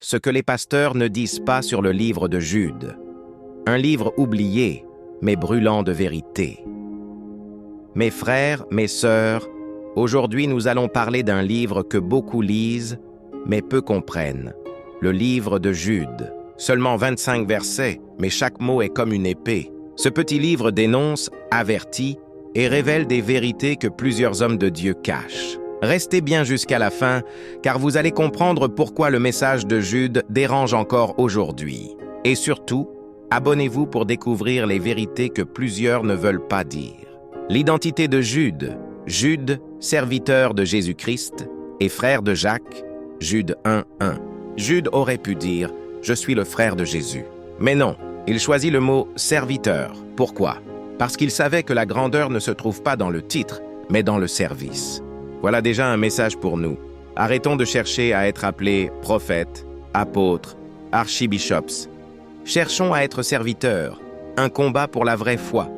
Ce que les pasteurs ne disent pas sur le livre de Jude. Un livre oublié, mais brûlant de vérité. Mes frères, mes sœurs, aujourd'hui nous allons parler d'un livre que beaucoup lisent, mais peu comprennent. Le livre de Jude. Seulement 25 versets, mais chaque mot est comme une épée. Ce petit livre dénonce, avertit et révèle des vérités que plusieurs hommes de Dieu cachent. Restez bien jusqu'à la fin, car vous allez comprendre pourquoi le message de Jude dérange encore aujourd'hui. Et surtout, abonnez-vous pour découvrir les vérités que plusieurs ne veulent pas dire. L'identité de Jude. Jude, serviteur de Jésus-Christ et frère de Jacques. Jude 1:1. Jude aurait pu dire « Je suis le frère de Jésus ». Mais non, il choisit le mot « serviteur ». Pourquoi? Parce qu'il savait que la grandeur ne se trouve pas dans le titre, mais dans le service. Voilà déjà un message pour nous. Arrêtons de chercher à être appelés prophètes, apôtres, archibishops. Cherchons à être serviteurs, un combat pour la vraie foi.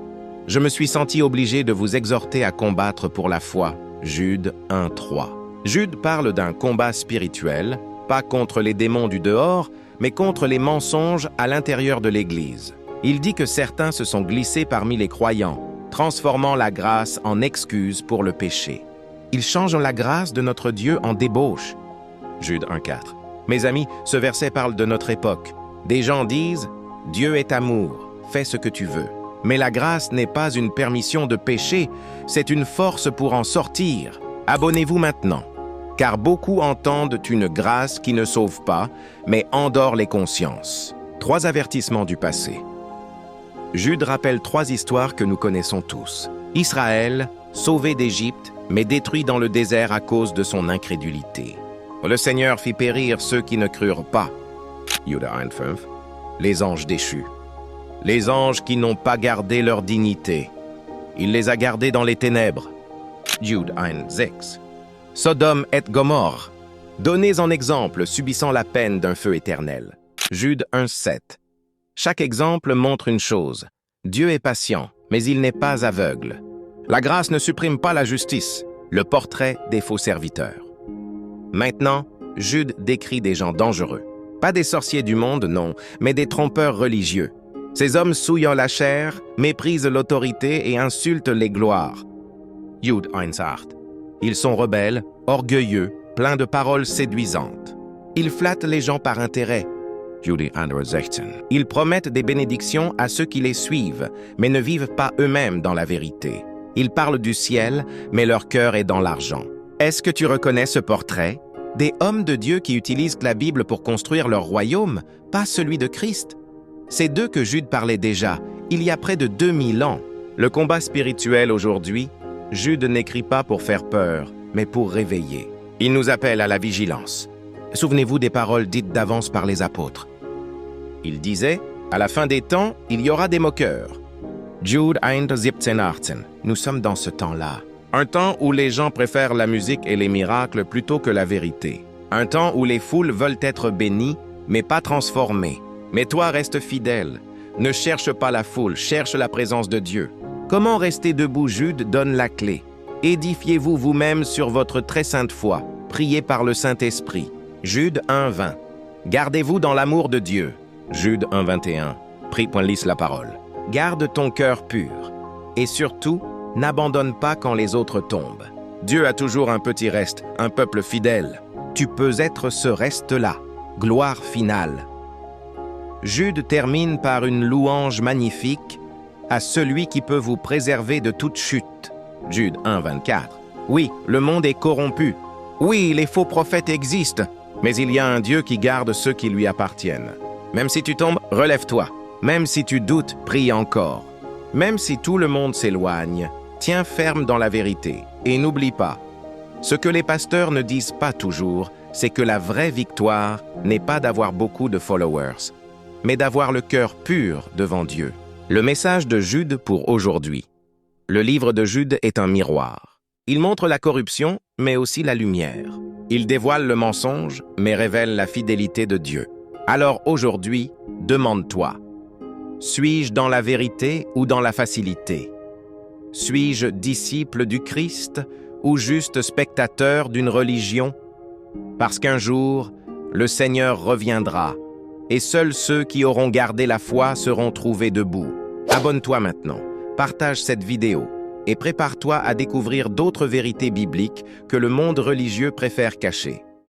Je me suis senti obligé de vous exhorter à combattre pour la foi. Jude 1:3. Jude parle d'un combat spirituel, pas contre les démons du dehors, mais contre les mensonges à l'intérieur de l'Église. Il dit que certains se sont glissés parmi les croyants, transformant la grâce en excuse pour le péché. Ils changent la grâce de notre Dieu en débauche. Jude 1:4. Mes amis, ce verset parle de notre époque. Des gens disent « Dieu est amour, fais ce que tu veux ». Mais la grâce n'est pas une permission de pécher, c'est une force pour en sortir. Abonnez-vous maintenant, car beaucoup entendent une grâce qui ne sauve pas, mais endort les consciences. 3 avertissements du passé. Jude rappelle 3 histoires que nous connaissons tous. Israël, sauvé d'Égypte, mais détruit dans le désert à cause de son incrédulité. Le Seigneur fit périr ceux qui ne crurent pas. Jude 1:5. Les anges déchus. Les anges qui n'ont pas gardé leur dignité. Il les a gardés dans les ténèbres. Jude 1:6. Sodome et Gomorrhe. Donnez en exemple subissant la peine d'un feu éternel. Jude 1:7. Chaque exemple montre une chose. Dieu est patient, mais il n'est pas aveugle. La grâce ne supprime pas la justice, le portrait des faux serviteurs. Maintenant, Jude décrit des gens dangereux. Pas des sorciers du monde, non, mais des trompeurs religieux. Ces hommes souillant la chair, méprisent l'autorité et insultent les gloires. Jude 1:8. Ils sont rebelles, orgueilleux, pleins de paroles séduisantes. Ils flattent les gens par intérêt. Jude 1:16. Ils promettent des bénédictions à ceux qui les suivent, mais ne vivent pas eux-mêmes dans la vérité. Ils parlent du ciel, mais leur cœur est dans l'argent. Est-ce que tu reconnais ce portrait? Des hommes de Dieu qui utilisent la Bible pour construire leur royaume, pas celui de Christ. C'est d'eux que Jude parlait déjà, il y a près de 2000 ans. Le combat spirituel aujourd'hui, Jude n'écrit pas pour faire peur, mais pour réveiller. Il nous appelle à la vigilance. Souvenez-vous des paroles dites d'avance par les apôtres. Il disait, à la fin des temps, il y aura des moqueurs. Jude 1:17-18. Nous sommes dans ce temps-là. Un temps où les gens préfèrent la musique et les miracles plutôt que la vérité. Un temps où les foules veulent être bénies, mais pas transformées. Mais toi, reste fidèle. Ne cherche pas la foule, cherche la présence de Dieu. Comment rester debout? Jude donne la clé. Édifiez-vous vous-même sur votre très sainte foi. Priez par le Saint-Esprit. Jude 1:20. Gardez-vous dans l'amour de Dieu. Jude 1:21. Lise la parole. Garde ton cœur pur. Et surtout, n'abandonne pas quand les autres tombent. Dieu a toujours un petit reste, un peuple fidèle. Tu peux être ce reste-là. Gloire finale. Jude termine par une louange magnifique à celui qui peut vous préserver de toute chute. Jude 1:24. Oui, le monde est corrompu. Oui, les faux prophètes existent, mais il y a un Dieu qui garde ceux qui lui appartiennent. Même si tu tombes, relève-toi. Même si tu doutes, prie encore. Même si tout le monde s'éloigne, tiens ferme dans la vérité. Et n'oublie pas, ce que les pasteurs ne disent pas toujours, c'est que la vraie victoire n'est pas d'avoir beaucoup de followers, mais d'avoir le cœur pur devant Dieu. Le message de Jude pour aujourd'hui. Le livre de Jude est un miroir. Il montre la corruption, mais aussi la lumière. Il dévoile le mensonge, mais révèle la fidélité de Dieu. Alors aujourd'hui, demande-toi, suis-je dans la vérité ou dans la facilité? Suis-je disciple du Christ ou juste spectateur d'une religion? Parce qu'un jour, Le Seigneur reviendra, et seuls ceux qui auront gardé la foi seront trouvés debout. Abonne-toi maintenant, partage cette vidéo, et prépare-toi à découvrir d'autres vérités bibliques que le monde religieux préfère cacher.